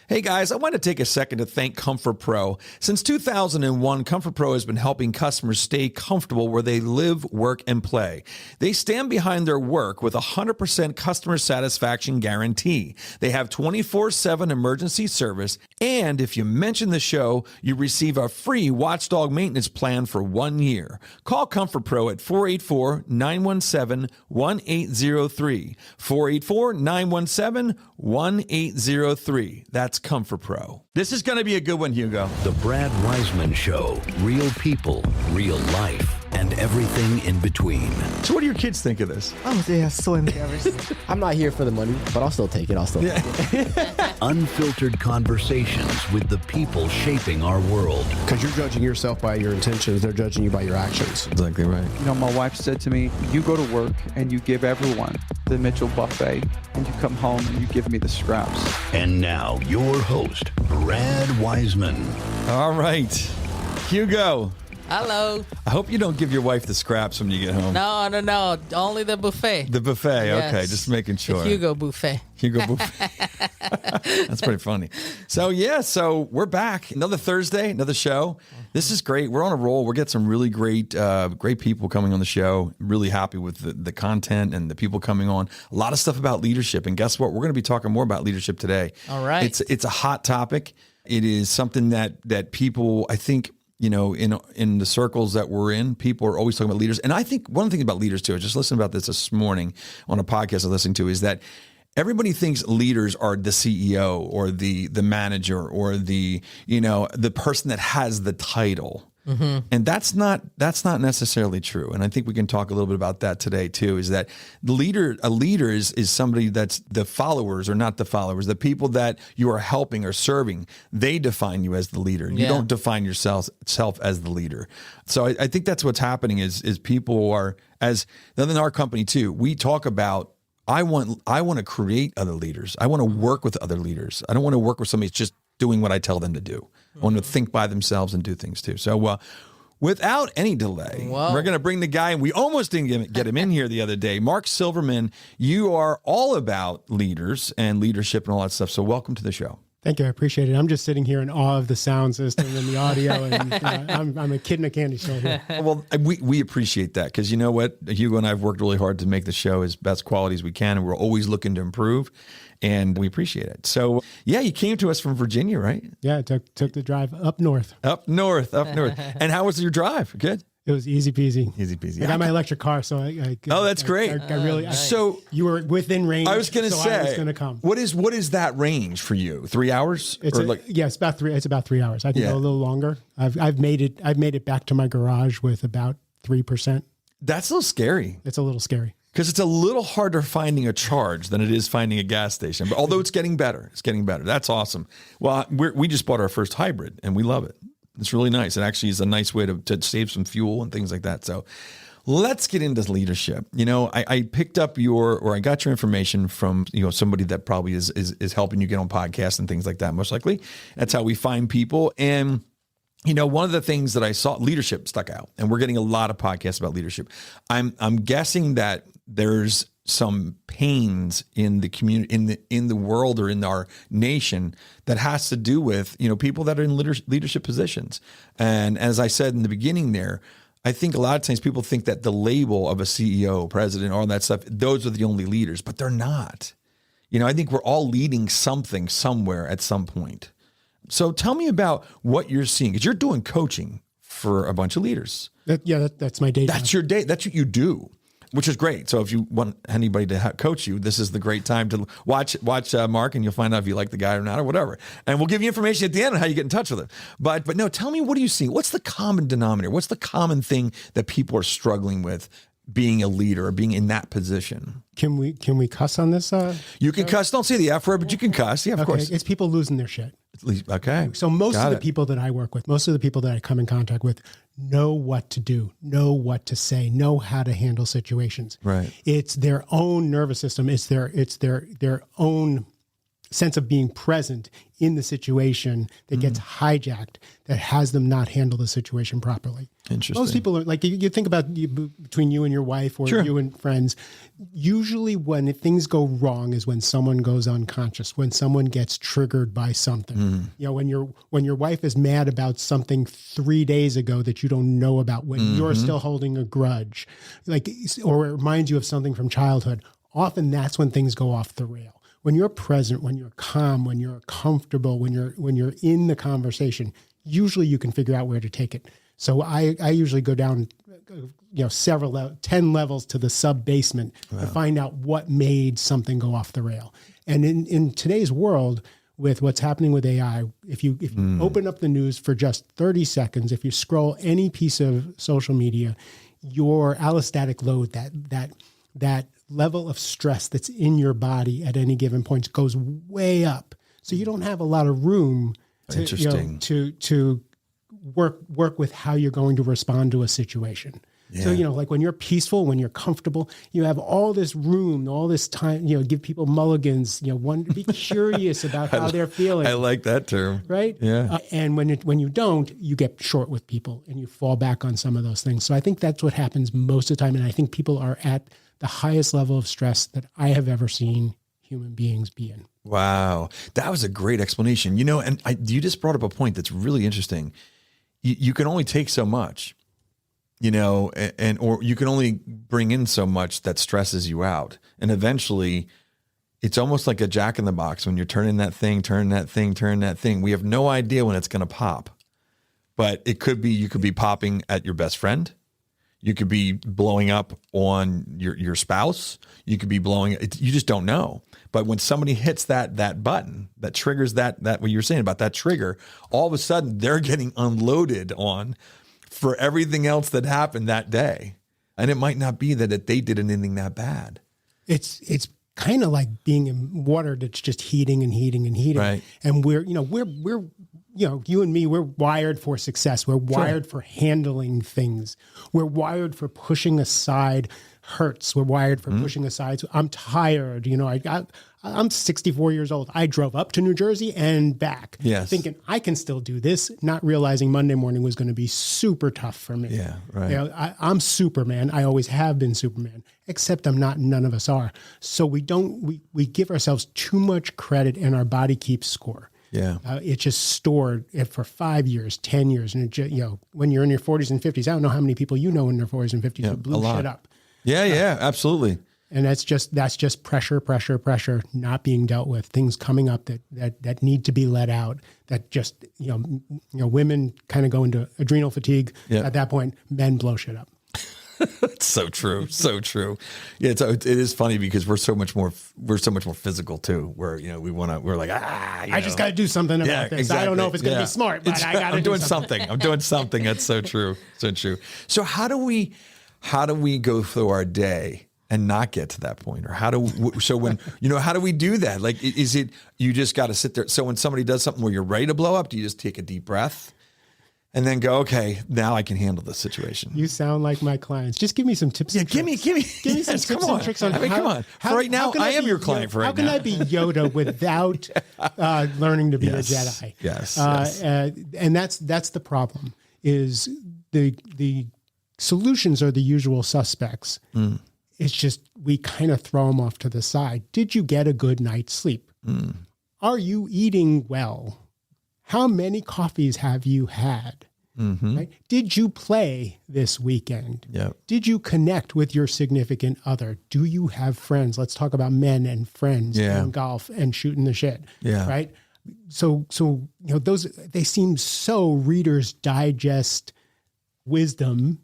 Hey guys, I want to take a second to thank Comfort Pro. Since 2001, Comfort Pro has been helping customers stay comfortable where they live, work, and play. They stand behind their work with a 100% customer satisfaction guarantee. They have 24/7 emergency service, and if you mention the show, you receive a free watchdog maintenance plan for 1 year. Call Comfort Pro at 484-917-1803. 484-917-1803. That's Comfort Pro. This is going to be a good one, Hugo. The Brad Weisman Show. Real people, real life, and everything in between. So what do your kids think of this? Oh, yeah, so embarrassed. I'm not here for the money, but I'll still take it. Take it. Unfiltered conversations with the people shaping our world. Because you're judging yourself by your intentions. They're judging you by your actions. Exactly right. You know, my wife said to me, you go to work and you give everyone the Mitchell buffet, and you come home and you give me the scraps. And now, your host, Brad Weisman. All right. Hugo. Hello. I hope you don't give your wife the scraps when you get home. No. Only the buffet. The buffet. Yes. Okay, just making sure. The Hugo buffet. Hugo buffet. That's pretty funny. So we're back. Another Thursday, another show. This is great. We're on a roll. We're getting some really great people coming on the show. Really happy with the content and the people coming on. A lot of stuff about leadership. And guess what? We're going to be talking more about leadership today. All right. It's a hot topic. It is something that people, I think, you know, in the circles that we're in, people are always talking about leaders. And I think one thing about leaders too, I just listened about this morning on a podcast I listened to, is that everybody thinks leaders are the CEO or the manager or the person that has the title. Mm-hmm. And that's not necessarily true. And I think we can talk a little bit about that today too, is that a leader is somebody that's the followers or not the followers, the people that you are helping or serving. They define you as the leader. You don't define yourself as the leader. So I think that's what's happening is people are, as in our company too, we talk about, I want to create other leaders. I want to work with other leaders. I don't want to work with somebody who's just doing what I tell them to do. I want to think by themselves and do things too. So without any delay, we're going to bring the guy, and we almost didn't get him in here the other day. Mark Silverman, you are all about leaders and leadership and all that stuff. So welcome to the show. Thank you. I appreciate it. I'm just sitting here in awe of the sound system and the audio. And I'm a kid in a candy store here. Well, we appreciate that because you know what? Hugo and I have worked really hard to make the show as best quality as we can, and we're always looking to improve, and we appreciate it. So, yeah, you came to us from Virginia, right? Yeah, I took the drive up north. Up north. And how was your drive? Good? It was easy peasy. Easy peasy. I got my electric car, so that's great. So you were within range. I was going to say, I was going to come. What is that range for you? 3 hours? It's about 3. It's about 3 hours. I can go a little longer. I've made it back to my garage with about 3%. That's a little scary. It's a little scary. Because it's a little harder finding a charge than it is finding a gas station. But although it's getting better. That's awesome. Well, we just bought our first hybrid, and we love it. It's really nice. It actually is a nice way to save some fuel and things like that. So let's get into leadership. You know, I picked up I got your information from, somebody that probably is helping you get on podcasts and things like that, most likely. That's how we find people. And, one of the things that I saw, leadership stuck out, and we're getting a lot of podcasts about leadership. I'm guessing that there's some pains in the community, in the world or in our nation that has to do with, people that are in leadership positions. And as I said in the beginning there, I think a lot of times people think that the label of a CEO, president, all that stuff, those are the only leaders, but they're not. I think we're all leading something somewhere at some point. So tell me about what you're seeing, because you're doing coaching for a bunch of leaders. That's my day. That's your day. That's what you do. Which is great. So if you want anybody to coach you, this is the great time to watch Mark, and you'll find out if you like the guy or not or whatever. And we'll give you information at the end on how you get in touch with him. But no, tell me, what do you see? What's the common denominator? What's the common thing that people are struggling with being a leader or being in that position? Can we cuss on this? You can cuss. Don't say the F word, but you can cuss. Yeah, of course. It's people losing their shit. Okay. So most of the people that I work with, most of the people that I come in contact with know what to do, know what to say, know how to handle situations. Right. It's their own nervous system. It's their own sense of being present in the situation that gets hijacked, that has them not handle the situation properly. Interesting. Most people are like, you think about between you and your wife or you and friends, usually when things go wrong is when someone goes unconscious, when someone gets triggered by something. You know, when your wife is mad about something 3 days ago that you don't know about, when you're still holding a grudge, like, or it reminds you of something from childhood, often that's when things go off the rail. When you're present, when you're calm, when you're comfortable, when you're in the conversation, usually you can figure out where to take it. So I usually go down, 10 levels to the sub basement to find out what made something go off the rail. And in today's world, with what's happening with AI, if you open up the news for just 30 seconds, if you scroll any piece of social media, your allostatic load, that level of stress that's in your body at any given point goes way up. So you don't have a lot of room to to work with how you're going to respond to a situation. Yeah. So, like when you're peaceful, when you're comfortable, you have all this room, all this time, give people mulligans, be curious about how they're feeling. I like that term. Right? Yeah. And when you don't, you get short with people and you fall back on some of those things. So I think that's what happens most of the time. And I think people are at the highest level of stress that I have ever seen human beings be in. Wow. That was a great explanation. And you just brought up a point that's really interesting. You can only take so much, or you can only bring in so much that stresses you out. And eventually it's almost like a jack in the box when you're turning that thing. We have no idea when it's going to pop, but you could be popping at your best friend. You could be blowing up on your spouse. You could be you just don't know. But when somebody hits that button that triggers that what you're saying about that trigger, all of a sudden they're getting unloaded on for everything else that happened that day. And it might not be that they did anything that bad. It's kind of like being in water that's just heating and heating and heating. Right. And we're you and me, we're wired for success. We're wired for handling things. We're wired for pushing aside hurts. We're wired for pushing aside. So I'm tired. I'm 64 years old. I drove up to New Jersey and back, thinking I can still do this, not realizing Monday morning was going to be super tough for me. Yeah, right. I'm Superman. I always have been Superman, except I'm not. None of us are. So we give ourselves too much credit, and our body keeps score. Yeah, it's just stored for 5 years, 10 years, and when you're in your 40s and 50s, I don't know how many people in their 40s and 50s who blew shit up. Yeah, absolutely. And that's just pressure, not being dealt with, things coming up that need to be let out. That just women kind of go into adrenal fatigue at that point. Men blow shit up. It's so true. So true. Yeah. It is funny because we're so much more physical too, where, we're like, I just got to do something about this. Exactly. I don't know if it's going to be smart, but I got to do something. I'm doing something. That's so true. So true. So how do we go through our day and not get to that point? Or how do we do that? Like, is it, you just got to sit there. So when somebody does something where you're ready to blow up, do you just take a deep breath and then go, okay, now I can handle this situation? You sound like my clients. Just give me some tips. Give me some tips and tricks on. Come on. Right now, I am your client for right now. How can I be Yoda without learning to be a Jedi? Yes. And that's the problem. Is the solutions are the usual suspects. It's just we kind of throw them off to the side. Did you get a good night's sleep? Are you eating well? How many coffees have you had? Right? Did you play this weekend? Yep. Did you connect with your significant other? Do you have friends? Let's talk about men and friends and golf and shooting the shit. Yeah. Right. So those, they seem so Reader's Digest wisdom,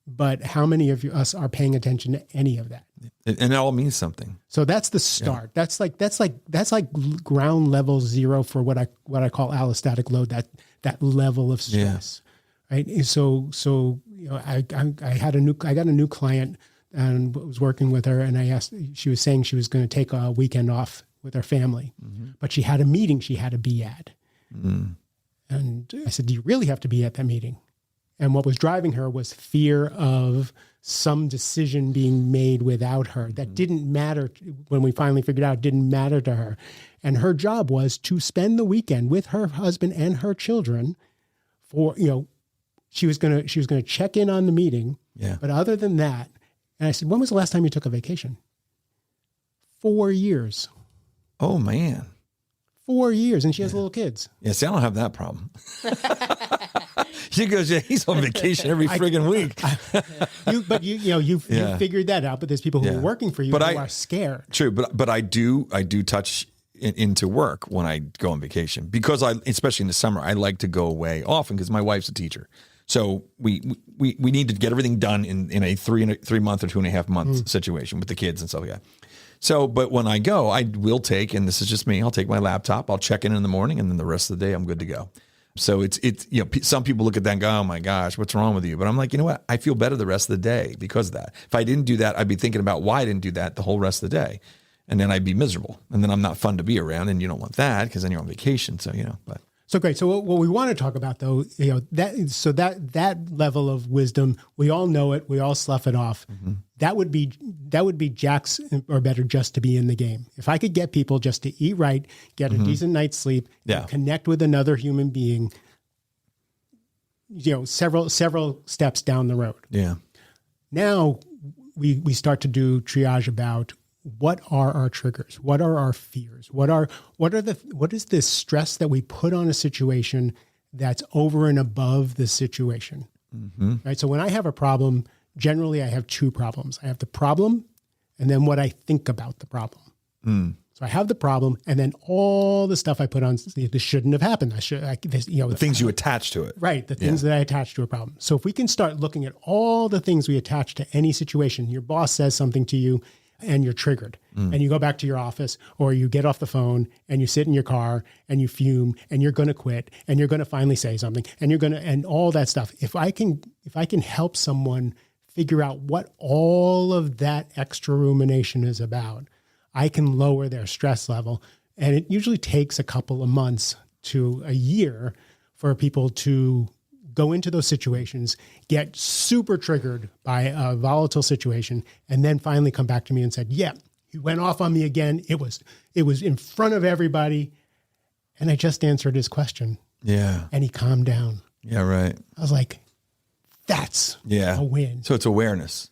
but how many of us are paying attention to any of that? And it all means something. So that's the start. Yeah. That's like ground level zero for what I call allostatic load. That level of stress, right? So I got a new client and was working with her, and I asked. She was saying she was going to take a weekend off with her family, but she had a meeting she had to be at, and I said, "Do you really have to be at that meeting?" And what was driving her was fear of some decision being made without her that didn't matter. When we finally figured out, it didn't matter to her. And her job was to spend the weekend with her husband and her children for, she was going to check in on the meeting. Yeah. But other than that, and I said, when was the last time you took a vacation? 4 years. Oh, man. 4 years. And she has little kids. Yeah, see, I don't have that problem. She goes, yeah, he's on vacation every friggin' week. You figured that out, but there's people who are working for you who are scared. True, but I do touch into work when I go on vacation because especially in the summer, I like to go away often because my wife's a teacher. So we need to get everything done in a 3 month or 2.5 month situation with the kids and stuff like that. So, but when I go, I will take, and this is just me, I'll take my laptop, I'll check in the morning, and then the rest of the day I'm good to go. So it's some people look at that and go, oh my gosh, what's wrong with you? But I'm like, you know what? I feel better the rest of the day because of that. If I didn't do that, I'd be thinking about why I didn't do that the whole rest of the day. And then I'd be miserable. And then I'm not fun to be around, and you don't want that because then you're on vacation. So, but. So great. So what we want to talk about though, that level of wisdom, we all know it. We all slough it off. Mm-hmm. That would be Jack's or better just to be in the game. If I could get people just to eat right, get a decent night's sleep, connect with another human being, several steps down the road. Yeah. Now we start to do triage about what are our triggers? What are our fears? What is this stress that we put on a situation that's over and above the situation? Mm-hmm. Right. So when I have a problem, generally I have two problems. I have the problem and then what I think about the problem. Mm. So I have the problem and then all the stuff I put on, this shouldn't have happened. The things you attach to it. Right. The things that I attach to a problem. So if we can start looking at all the things we attach to any situation, your boss says something to you, and you're triggered and you go back to your office or you get off the phone and you sit in your car and you fume and you're going to quit and you're going to finally say something and all that stuff. If I can help someone figure out what all of that extra rumination is about, I can lower their stress level. And it usually takes a couple of months to a year for people to go into those situations, get super triggered by a volatile situation, and then finally come back to me and said, yeah, he went off on me again. It was in front of everybody. And I just answered his question. Yeah. And he calmed down. Yeah, right. I was like, that's a win. So it's awareness.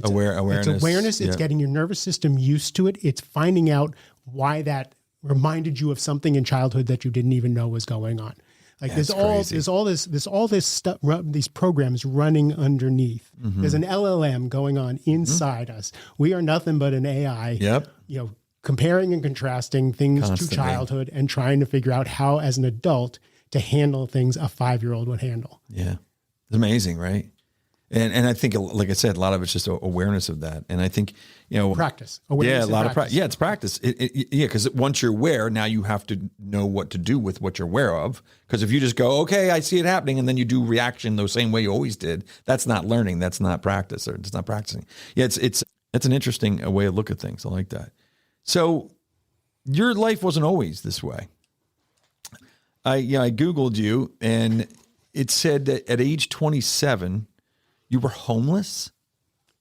Awareness. It's awareness. It's getting your nervous system used to it. It's finding out why that reminded you of something in childhood that you didn't even know was going on. Like there's all this stuff, these programs running underneath. Mm-hmm. There's an LLM going on inside us. We are nothing but an AI. Yep. Comparing and contrasting things constantly to childhood and trying to figure out how, as an adult, to handle things a 5-year-old would handle. Yeah, it's amazing, right? And I think, like I said, a lot of it's just awareness of that. And I think, practice. Awareness a lot of practice. Yeah, it's practice. Because once you're aware, now you have to know what to do with what you're aware of. Because if you just go, okay, I see it happening, and then you do reaction the same way you always did, that's not learning. That's not practice, or it's not practicing. Yeah, it's an interesting way to look at things. I like that. So your life wasn't always this way. I Googled you, and it said that at age 27. You were homeless?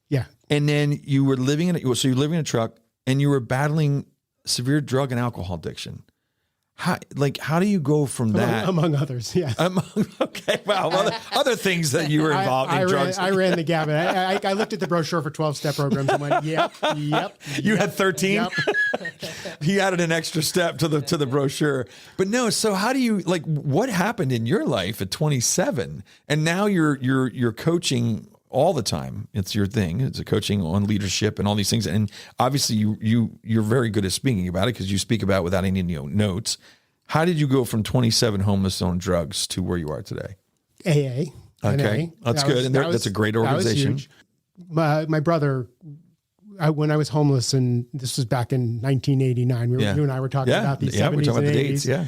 Yeah. And then you were living in a truck and you were battling severe drug and alcohol addiction. How do you go from that? Among others, yeah. Okay, wow. Other things that you were involved in drugs. I ran the gamut. I looked at the brochure for 12-step programs and went, yep. You had 13? Yep. He added an extra step to the brochure. But no, so how do you, what happened in your life at 27? And now you're coaching all the time. It's your thing. It's a coaching on leadership and all these things. And obviously you're very good at speaking about it because you speak about it without any notes. How did you go from 27 homeless on drugs to where you are today? AA. Okay. That's good. That's a great organization. My brother, when I was homeless, and this was back in 1989, you and I were talking about these 70s we're talking and about the 80s. dates. Yeah.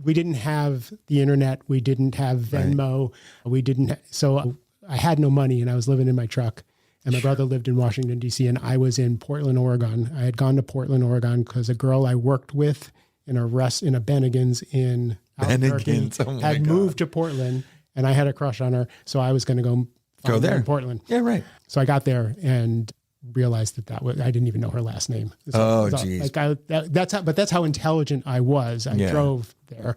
We didn't have the internet. We didn't have Venmo. Right. We didn't. So I had no money and I was living in my truck, and my brother lived in Washington, D.C. and I was in Portland, Oregon. I had gone to Portland, Oregon because a girl I worked with in a Bennigan's in Albuquerque had moved to Portland, and I had a crush on her. So I was going to go Go there in Portland. Yeah, right. So I got there and realized that was, I didn't even know her last name. Oh, geez. That's how intelligent I was. I drove there.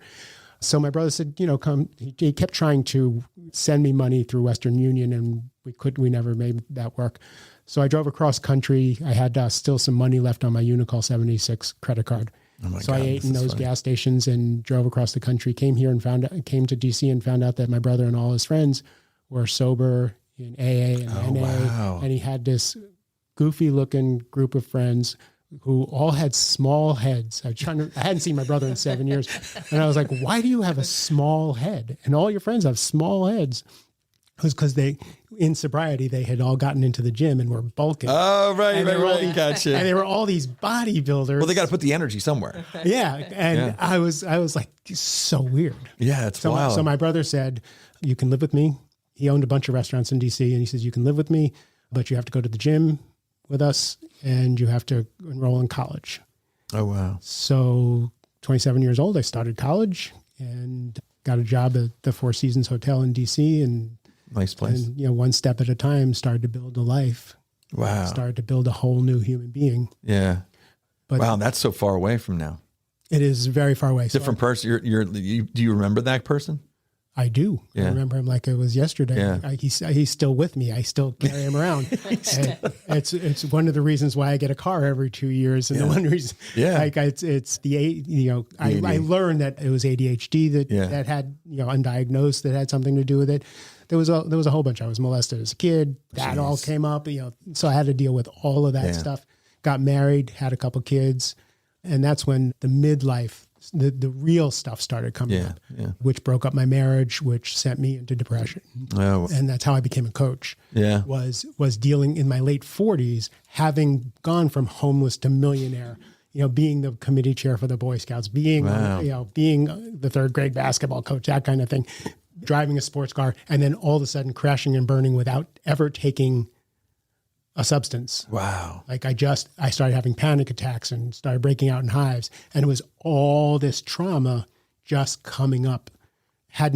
So my brother said, come. He kept trying to send me money through Western Union, and we never made that work. So I drove across country. I had still some money left on my Unicol 76 credit card. Oh my so God, I ate in those funny. gas stations and drove across the country, came to DC and found out that my brother and all his friends were sober in AA and NA. Wow. And he had this goofy looking group of friends who all had small heads. I hadn't seen my brother in 7 years. And I was like, why do you have a small head? And all your friends have small heads. It was because in sobriety, they had all gotten into the gym and were bulking. Oh, right. Gotcha. And they were all these bodybuilders. Well, they got to put the energy somewhere. Yeah. And I was like, this is so weird. Yeah, it's wild. So my brother said, you can live with me. He owned a bunch of restaurants in DC, and he says, you can live with me, but you have to go to the gym with us and you have to enroll in college. Oh, wow. So 27 years old, I started college and got a job at the Four Seasons Hotel in DC, and Nice place. and one step at a time started to build a life. Wow. Started to build a whole new human being. Yeah. But Wow, that's so far away from now. it is very far away. So Different person. Do you remember that person? I do. Yeah. I remember him like it was yesterday. Yeah. He's still with me. I still carry him around. And it's one of the reasons why I get a car every 2 years. And the one reason, it's the, I learned that it was ADHD that had, undiagnosed, that had something to do with it. There was a whole bunch. I was molested as a kid. That all came up, so I had to deal with all of that stuff. Got married, had a couple kids. And that's when the midlife, the real stuff started coming up, which broke up my marriage, which sent me into depression. Oh. And that's how I became a coach. Yeah. Was dealing in my late 40s, having gone from homeless to millionaire, being the committee chair for the Boy Scouts, being, being the third grade basketball coach, that kind of thing, driving a sports car, and then all of a sudden crashing and burning without ever taking a substance. Wow. Like I started having panic attacks and started breaking out in hives, and it was all this trauma just coming up. I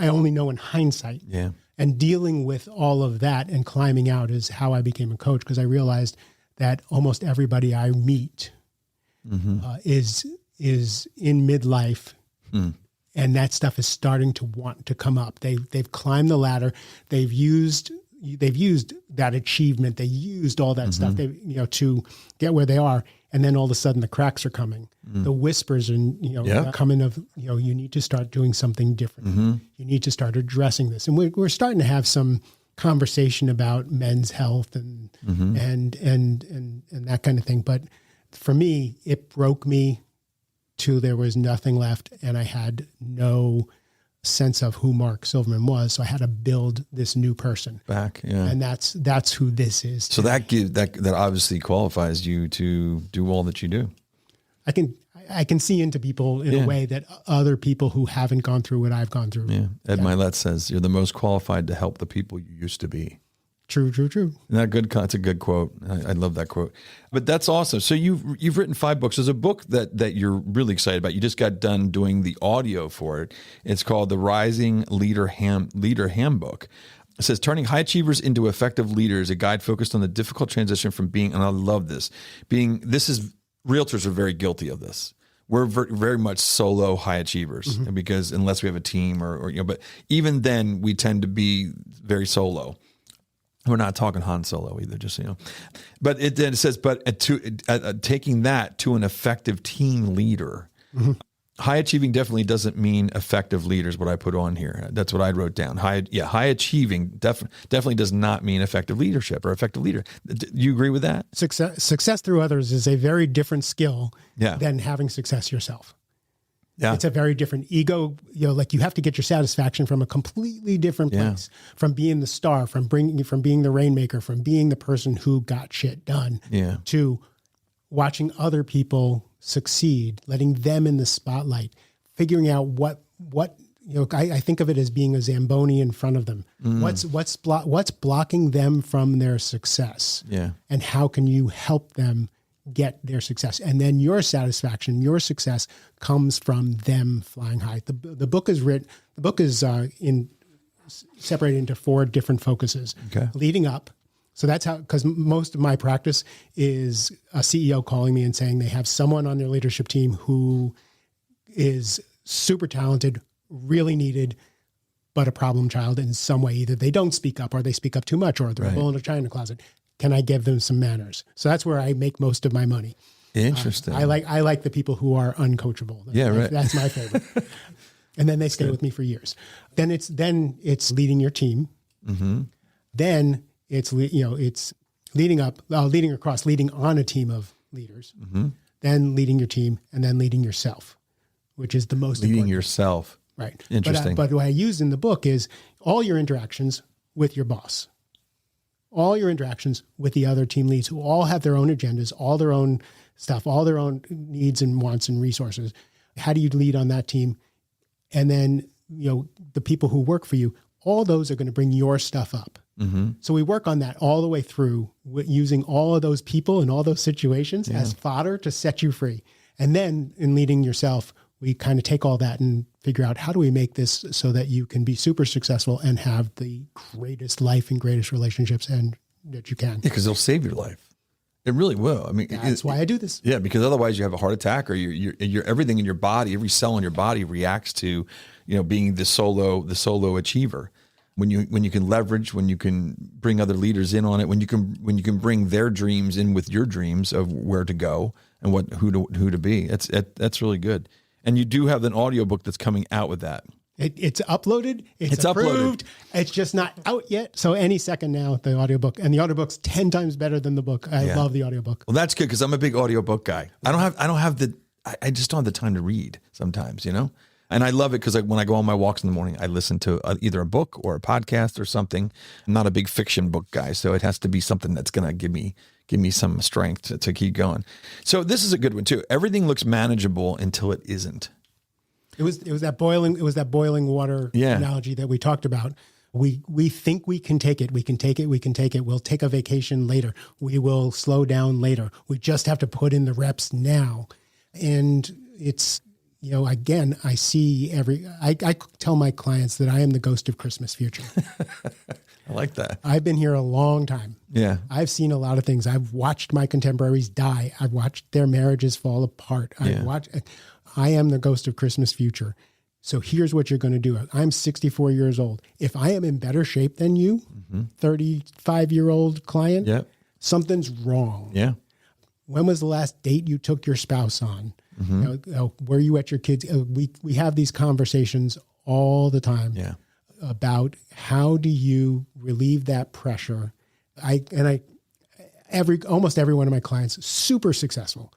only know in hindsight. Yeah. And dealing with all of that and climbing out is how I became a coach, because I realized that almost everybody I meet is in midlife, and that stuff is starting to want to come up. They've climbed the ladder. They've used that achievement. They used all that stuff to get where they are. And then all of a sudden the cracks are coming. The whispers are, coming of, you need to start doing something different. You need to start addressing this. And we're starting to have some conversation about men's health and that kind of thing. But for me, it broke me till there was nothing left. And I had no sense of who Mark Silverman was. So I had to build this new person back. Yeah. And that's who this is. So that obviously qualifies you to do all that you do. I can see into people in a way that other people who haven't gone through what I've gone through. Yeah. Ed Milet says, you're the most qualified to help the people you used to be. True. Isn't that good? It's a good quote. I love that quote. But that's awesome. So you've written 5 books. There's a book that you're really excited about. You just got done doing the audio for it. It's called the Rising Leader Handbook. It says, Turning High Achievers into Effective Leaders, a guide focused on the difficult transition from being, and I love this, realtors are very guilty of this. We're very much solo high achievers because unless we have a team but even then we tend to be very solo. We're not talking Han Solo either, just so you know. But then it says, taking that to an effective team leader. High achieving definitely doesn't mean effective leaders, what I put on here. That's what I wrote down. High achieving definitely does not mean effective leadership or effective leader. Do you agree with that? Success through others is a very different skill than having success yourself. Yeah. It's a very different ego. Like you have to get your satisfaction from a completely different place, from being the star, from being the rainmaker, from being the person who got shit done, to watching other people succeed, letting them in the spotlight, figuring out what I think of it as being a Zamboni in front of them. What's blocking them from their success? Yeah. And how can you help them get their success? And then your satisfaction, your success comes from them flying high. The book is written. The book is in separated into 4 different focuses. Okay. Leading up. So that's how, because most of my practice is a CEO calling me and saying they have someone on their leadership team who is super talented, really needed, but a problem child in some way. Either they don't speak up or they speak up too much or they're a bull in a china closet. Can I give them some manners? So that's where I make most of my money. Interesting. I like the people who are uncoachable. That's my favorite. And then they stay with me for years. Then it's leading your team. Mm-hmm. Then it's leading across, leading on a team of leaders. Mm-hmm. Then leading your team, and then leading yourself, which is the most Leading important. yourself. Right. Interesting. But what I use in the book is all your interactions with your boss, all your interactions with the other team leads who all have their own agendas, all their own stuff, all their own needs and wants and resources. How do you lead on that team? And then, the people who work for you, all those are going to bring your stuff up. Mm-hmm. So we work on that all the way through using all of those people and all those situations as fodder to set you free. And then in leading yourself, we kind of take all that and figure out how do we make this so that you can be super successful and have the greatest life and greatest relationships and that you can. Yeah, because it'll save your life. It really will. I mean, That's why I do this. Yeah, because otherwise you have a heart attack, or your everything in your body, every cell in your body reacts to, being the solo achiever. When you can leverage, when you can bring other leaders in on it, when you can bring their dreams in with your dreams of where to go and who to be. That's really good. And you do have an audiobook that's coming out with that. It's uploaded. It's Uploaded. approved. It's just not out yet. So any second now, the audiobook, and the audiobook's 10 times better than the book. I love the audiobook. Well, that's good because I'm a big audiobook guy. I just don't have the time to read sometimes, And I love it because when I go on my walks in the morning, I listen to either a book or a podcast or something. I'm not a big fiction book guy, so it has to be something that's going to give me some strength to keep going. So this is a good one too. Everything looks manageable until it isn't. It was that boiling water analogy that we talked about. We think we can take it. We can take it. We'll take a vacation later. We will slow down later. We just have to put in the reps now. And it's, again, I tell my clients that I am the ghost of Christmas future. I like that. I've been here a long time. Yeah. I've seen a lot of things. I've watched my contemporaries die. I've watched their marriages fall apart. I am the ghost of Christmas future. So here's what you're going to do. I'm 64 years old. If I am in better shape than you, 35-year-old client, something's wrong. Yeah. When was the last date you took your spouse on? Were you at your kids? We have these conversations all the time about how do you relieve that pressure. Almost every one of my clients, super successful.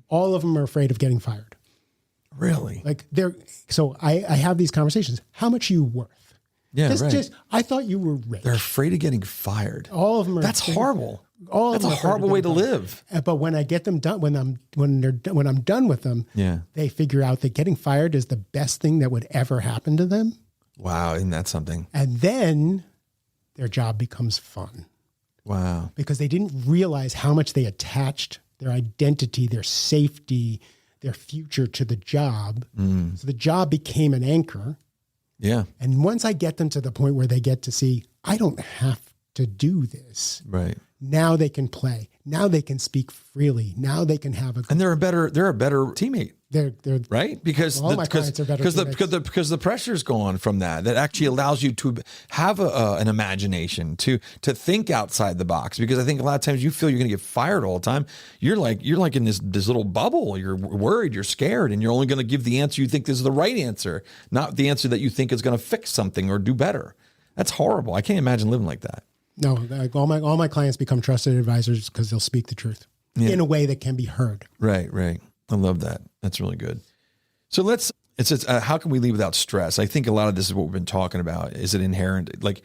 All of them are afraid of getting fired. Really? So I have these conversations. How much are you worth? Yeah, right. I thought you were rich. They're afraid of getting fired. All of them are. That's horrible. That's a horrible way to live. But when I get them done, when I'm done with them, they figure out that getting fired is the best thing that would ever happen to them. Wow, isn't that something? And then their job becomes fun. Wow. Because they didn't realize how much they attached their identity, their safety, their future to the job. So the job became an anchor. Yeah. And once I get them to the point where they get to see, I don't have to do this. Right. Now they can play. Now they can speak freely. Now they can have and they're a better teammate. They're right because all my clients are better because the pressure's gone from that actually allows you to have an imagination to think outside the box, because I think a lot of times you feel you're going to get fired all the time. You're like in this little bubble. You're worried, you're scared, and you're only going to give the answer you think is the right answer, not the answer that you think is going to fix something or do better. That's horrible. I can't imagine living like that. No, all my clients become trusted advisors because they'll speak the truth in a way that can be heard. Right. I love that. That's really good. So it says, how can we lead without stress? I think a lot of this is what we've been talking about. Is it inherent? Like,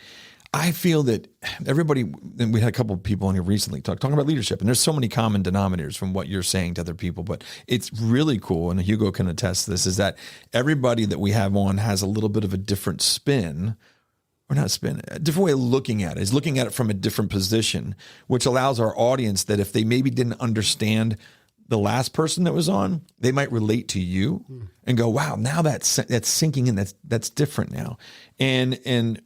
I feel that everybody, and we had a couple of people on here recently talking about leadership, and there's so many common denominators from what you're saying to other people, but it's really cool. And Hugo can attest to this, is that everybody that we have on has a little bit of a different spin, or not spin, a different way of looking at it, is looking at it from a different position, which allows our audience that if they maybe didn't understand the last person that was on, they might relate to you and go, wow, now that's sinking in. That's different now. And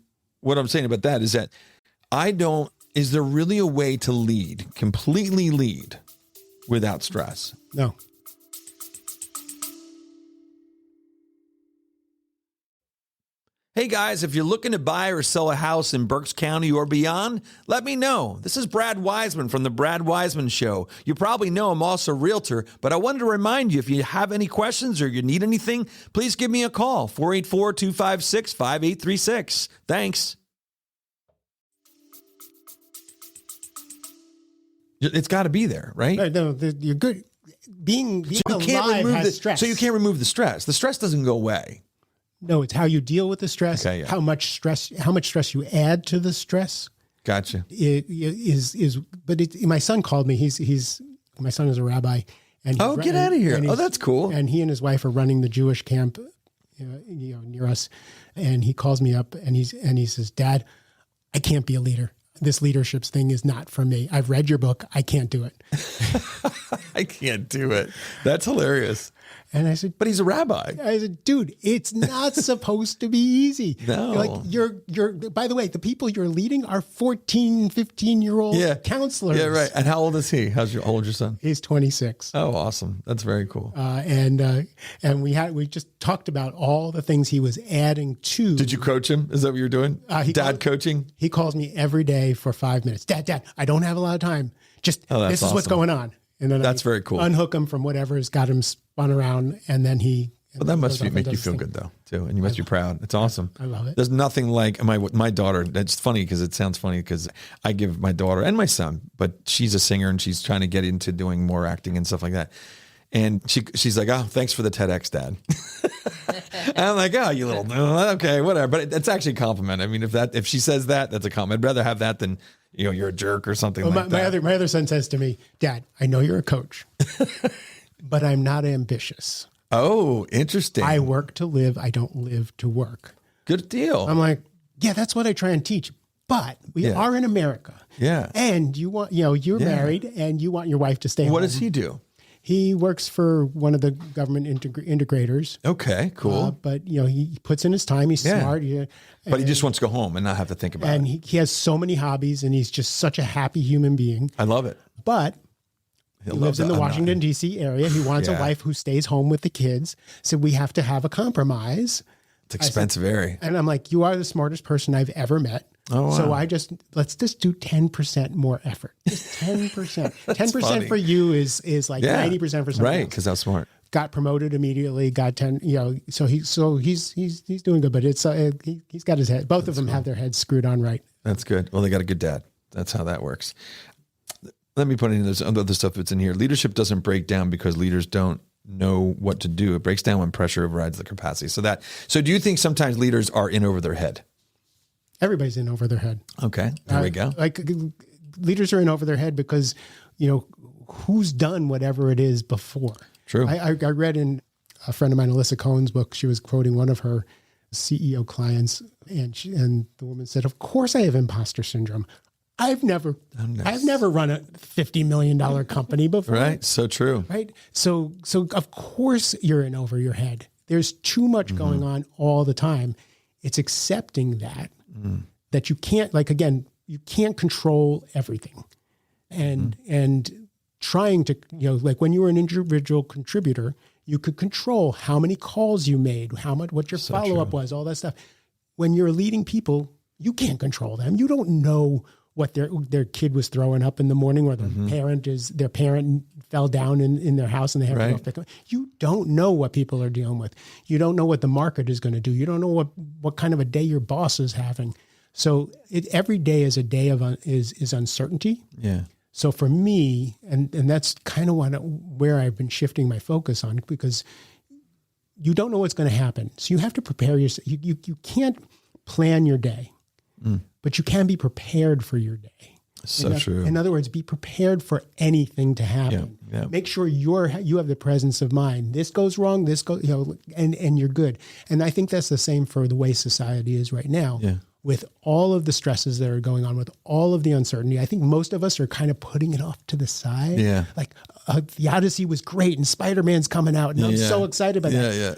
what I'm saying about that is that is there really a way to completely lead without stress? No. Hey guys, if you're looking to buy or sell a house in Berks County or beyond, let me know. This is Brad Weisman from the Brad Weisman Show. You probably know I'm also a realtor, but I wanted to remind you, if you have any questions or you need anything, please give me a call, 484-256-5836. Thanks. It's got to be there, right? No, you're good. Being alive has stress. So you can't remove the stress. The stress doesn't go away. No, it's how you deal with the stress. Okay, yeah. How much stress you add to the stress. Gotcha. But my son called me. My son is a rabbi. And get out of here. That's cool. And he and his wife are running the Jewish camp, near us. And he calls me up and he says, Dad, I can't be a leader. This leadership thing is not for me. I've read your book. I can't do it. I can't do it. That's hilarious. And I said, but he's a rabbi. I said, dude, it's not supposed to be easy. No. You're, by the way, the people you're leading are 14, 15-year-old counselors. Yeah, right. And how old is he? How old is your son? He's 26. Oh, awesome. That's very cool. And we just talked about all the things he was adding to. Did you coach him? Is that what you're doing? Coaching? He calls me every day for 5 minutes. Dad, I don't have a lot of time. Just, this is what's going on. And then that's very cool. Unhook him from whatever's got him spun around, and then he. Well, that must make you feel good though, too, and you must be proud. It's awesome. I love it. There's nothing like my daughter. It's funny because it sounds funny because I give my daughter and my son, but she's a singer and she's trying to get into doing more acting and stuff like that. And she's like, "Oh, thanks for the TEDx, Dad." And I'm like, "Oh, you little okay, whatever." But it's actually a compliment. I mean, if she says that, that's a compliment. I'd rather have that than you're a jerk or something like that. My other son says to me, Dad, I know you're a coach, but I'm not ambitious. Oh, interesting. I work to live. I don't live to work. Good deal. I'm like, yeah, that's what I try and teach. But we are in America. Yeah. And you want, you're married and you want your wife to stay home. What does he do? He works for one of the government integrators. Okay, cool. But he puts in his time. He's smart. But he just wants to go home and not have to think about it. And he has so many hobbies, and he's just such a happy human being. I love it. But he lives in the Washington, D.C. area. He wants a wife who stays home with the kids. So we have to have a compromise. It's expensive area. And I'm like, you are the smartest person I've ever met. Oh, wow. So let's just do 10% more effort. Just 10%. 10% for you is like 90% for someone right, else. because that's smart. Got promoted immediately, got 10, so he's doing good, but it's he's got his head. Both of them have their heads screwed on right. That's good. Well, they got a good dad. That's how that works. Let me put in this other stuff that's in here. Leadership doesn't break down because leaders don't know what to do. It breaks down when pressure overrides the capacity. So do you think sometimes leaders are in over their head? Everybody's in over their head. Okay, there we go. Like leaders are in over their head because, who's done whatever it is before. True. I read in a friend of mine, Alyssa Cohen's book, she was quoting one of her CEO clients, and the woman said, "Of course I have imposter syndrome. I've never run a $50 million company before." Right. So true. Right. So of course you're in over your head. There's too much going on all the time. It's accepting that you can't, you can't control everything, and trying to, like when you were an individual contributor, you could control how many calls you made, what your follow-up was, all that stuff. When you're leading people, you can't control them. You don't know what their kid was throwing up in the morning, or their parent fell down in their house and they have to go pick them. You don't know what people are dealing with. You don't know what the market is going to do. You don't know what kind of a day your boss is having. So every day is a day of is uncertainty. Yeah. So for me, and that's kind of where I've been shifting my focus on, because you don't know what's going to happen. So you have to prepare yourself. You can't plan your day, but you can be prepared for your day. So true. In other words, be prepared for anything to happen. Yeah. Make sure you have the presence of mind. This goes wrong, and you're good. And I think that's the same for the way society is right now. Yeah. With all of the stresses that are going on, with all of the uncertainty, I think most of us are kind of putting it off to the side. Yeah. Like the Odyssey was great and Spider-Man's coming out and I'm so excited about that. Yeah.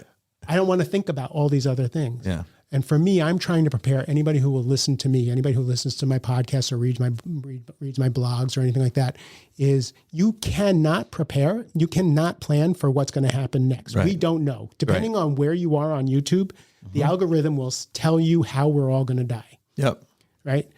I don't want to think about all these other things. Yeah. And for me, I'm trying to prepare anybody who will listen to me, anybody who listens to my podcast or reads my blogs or anything like that, is you cannot prepare, you cannot plan for what's going to happen next. Right. We don't know. Depending on where you are on YouTube, the algorithm will tell you how we're all going to die. Yep. Right?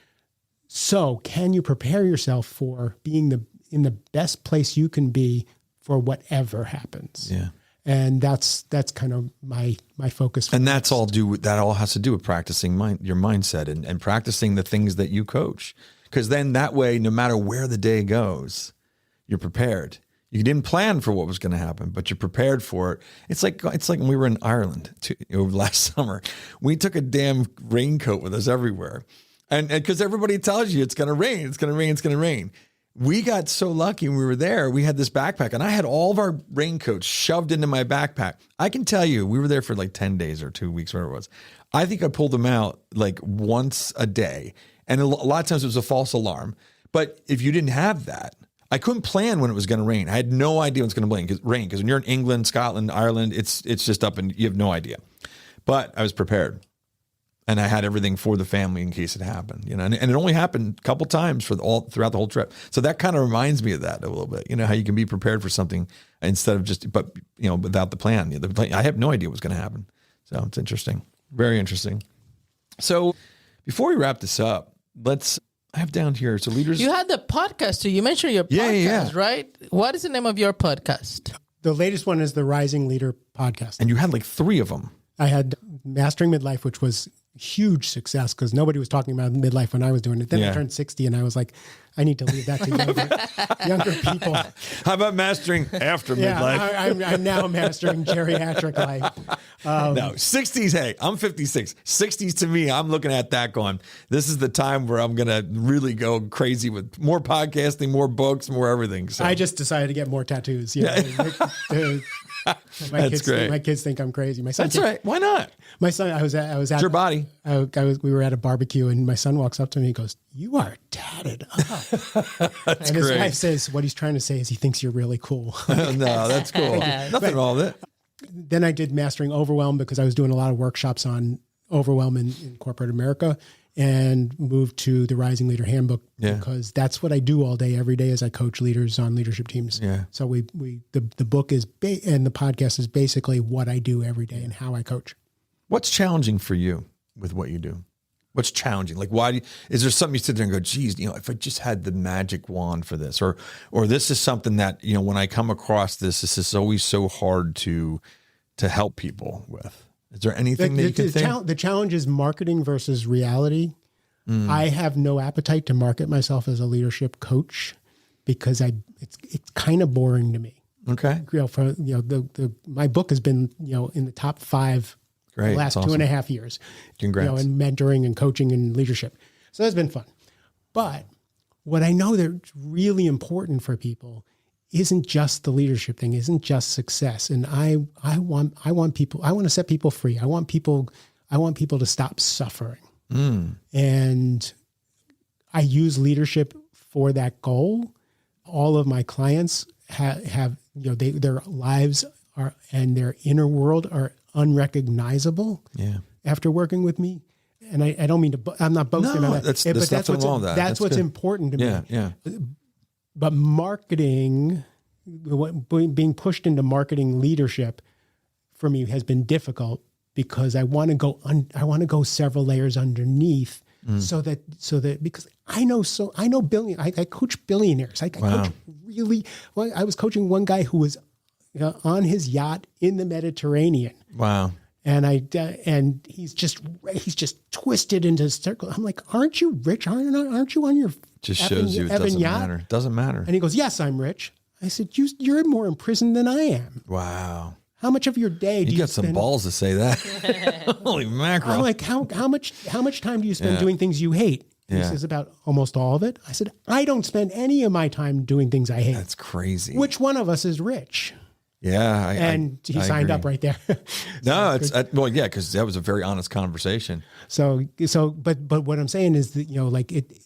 So can you prepare yourself for being in the best place you can be for whatever happens? Yeah. And that's kind of my focus. And that all has to do with practicing your mindset and practicing the things that you coach. Because then that way, no matter where the day goes, you're prepared. You didn't plan for what was going to happen, but you're prepared for it. It's like when we were in Ireland over last summer. We took a damn raincoat with us everywhere. And because everybody tells you it's going to rain, it's going to rain, it's going to rain. We got so lucky when we were there. We had this backpack and I had all of our raincoats shoved into my backpack. I can tell you, we were there for like 10 days or 2 weeks, whatever it was. I think I pulled them out like once a day. And a lot of times it was a false alarm. But if you didn't have that, I couldn't plan when it was going to rain. I had no idea when it's going to rain because when you're in England, Scotland, Ireland, it's just up and you have no idea. But I was prepared. And I had everything for the family in case it happened, and it only happened a couple times throughout the whole trip. So that kind of reminds me of that a little bit, how you can be prepared for something instead of without the plan. I have no idea what's going to happen. So it's interesting. Very interesting. So before we wrap this up, I have down here. So leaders. You had the podcast too. You mentioned your podcast, right? What is the name of your podcast? The latest one is the Rising Leader podcast. And you had like 3 of them. I had Mastering Midlife, which was huge success because nobody was talking about midlife when I was doing it. Then I turned 60 and I was like, I need to leave that to younger people. How about mastering after midlife? I'm now mastering geriatric life. No, 60s. Hey, I'm 56. 60s to me, I'm looking at that going, this is the time where I'm going to really go crazy with more podcasting, more books, more everything. So I just decided to get more tattoos. That's great. My kids think I'm crazy. My son. That's right. Why not? My son. I was at. It's your body. We were at a barbecue, and my son walks up to me. and goes, "You are tatted up." That's and his great. wife says, "What he's trying to say is he thinks you're really cool." No, that's cool. Nothing wrong with it. Then I did Mastering Overwhelm because I was doing a lot of workshops on overwhelm in corporate America, and moved to the Rising Leader Handbook because that's what I do all day, every day, as I coach leaders on leadership teams. Yeah. So the book is and the podcast is basically what I do every day and how I coach. What's challenging for you with what you do? What's challenging? Like, is there something you sit there and go, geez, if I just had the magic wand for this, or this is something that, when I come across this is always so hard to help people with. Is there anything that you can think? The challenge is marketing versus reality. I have no appetite to market myself as a leadership coach because it's kind of boring to me. Okay. My book has been, in the top 5 the last 2.5 years. Congrats. In mentoring and coaching and leadership. So that's been fun. But what I know that's really important for people isn't just the leadership thing, isn't just success. And I want to set people free. I want people to stop suffering. And I use leadership for that goal. All of my clients have their lives and their inner world are unrecognizable after working with me. And I don't mean to, I'm not boasting on that. That's what's wrong with that. That's what's important to me. Yeah. But marketing, being pushed into marketing leadership for me has been difficult because I want to go several layers underneath so that because I know I coach billionaires. I coach really well. I was coaching one guy who was on his yacht in the Mediterranean. Wow. And he's just twisted into a circle. I'm like, aren't you rich? Aren't you on your just shows you it doesn't matter. It doesn't matter. And he goes, yes, I'm rich. I said, you're more in prison than I am. Wow. How much of your day do you got spend? some balls to say that. Holy mackerel. I'm like, how much time do you spend doing things you hate? He says, about almost all of it. I said, I don't spend any of my time doing things I hate. That's crazy. Which one of us is rich? Yeah. He signed up right there. No, because that was a very honest conversation. But what I'm saying is that,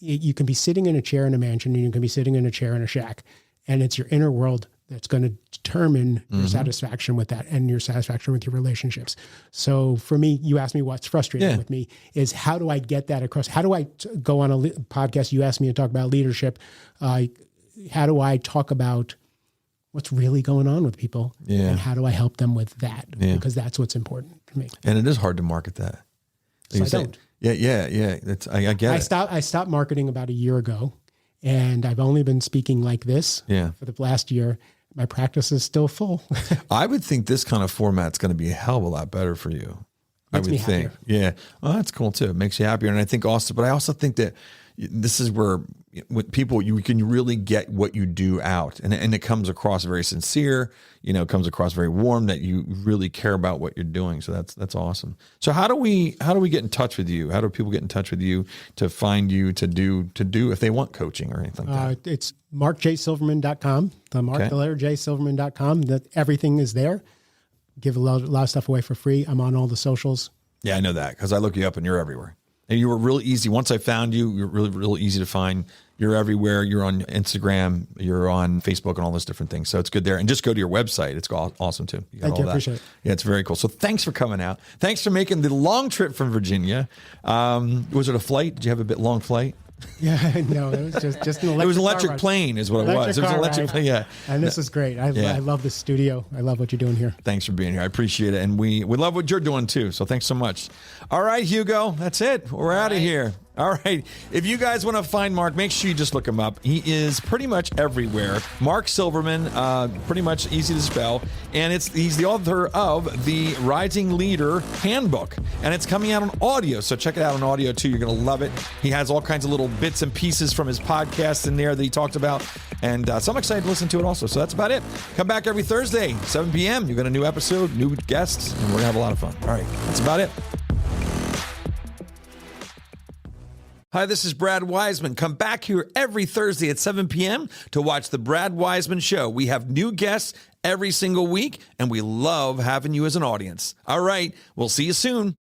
you can be sitting in a chair in a mansion and you can be sitting in a chair in a shack, and it's your inner world that's going to determine your satisfaction with that and your satisfaction with your relationships. So for me, you asked me what's frustrating with me is how do I get that across? How do I go on a podcast? You asked me to talk about leadership. How do I talk about what's really going on with people? And how do I help them with that? Because that's what's important for me. And it is hard to market that. So I don't. Yeah. I get it. I stopped marketing about a year ago, and I've only been speaking like this for the last year. My practice is still full. I would think this kind of format's going to be a hell of a lot better for you. Makes me happier. Yeah. Oh, that's cool too. It makes you happier. And I think also, but I also think that this is where with people, you can really get what you do out, and it comes across very sincere, it comes across very warm, that you really care about what you're doing. So that's awesome. So how do we get in touch with you? How do people get in touch with you to find you to do if they want coaching or anything like that? It's markjsilverman.com, the letter jsilverman.com, that everything is there. Give a lot of stuff away for free. I'm on all the socials. Yeah, I know that because I look you up and you're everywhere. And you were really easy. Once I found you, you're really, really easy to find. You're everywhere. You're on Instagram. You're on Facebook and all those different things. So it's good there. And just go to your website. It's awesome too. You got Thank you. That. Appreciate it. Yeah, it's very cool. So thanks for coming out. Thanks for making the long trip from Virginia. Was it a flight? Did you have a bit long flight? Yeah, no, it was just an electric. It was an electric plane, is what it was. It was an electric plane. Yeah, and this is great. I love the studio. I love what you're doing here. Thanks for being here. I appreciate it, and we love what you're doing too. So thanks so much. All right, Hugo, that's it. We're out of here. All right. If you guys want to find Mark, make sure you just look him up. He is pretty much everywhere. Mark Silverman, pretty much easy to spell. And he's the author of the Rising Leader Handbook. And it's coming out on audio. So check it out on audio too. You're going to love it. He has all kinds of little bits and pieces from his podcast in there that he talked about. And so I'm excited to listen to it also. So that's about it. Come back every Thursday, 7 p.m. You've got a new episode, new guests, and we're going to have a lot of fun. All right. That's about it. Hi, this is Brad Weisman. Come back here every Thursday at 7 p.m. to watch the Brad Weisman Show. We have new guests every single week, and we love having you as an audience. All right, we'll see you soon.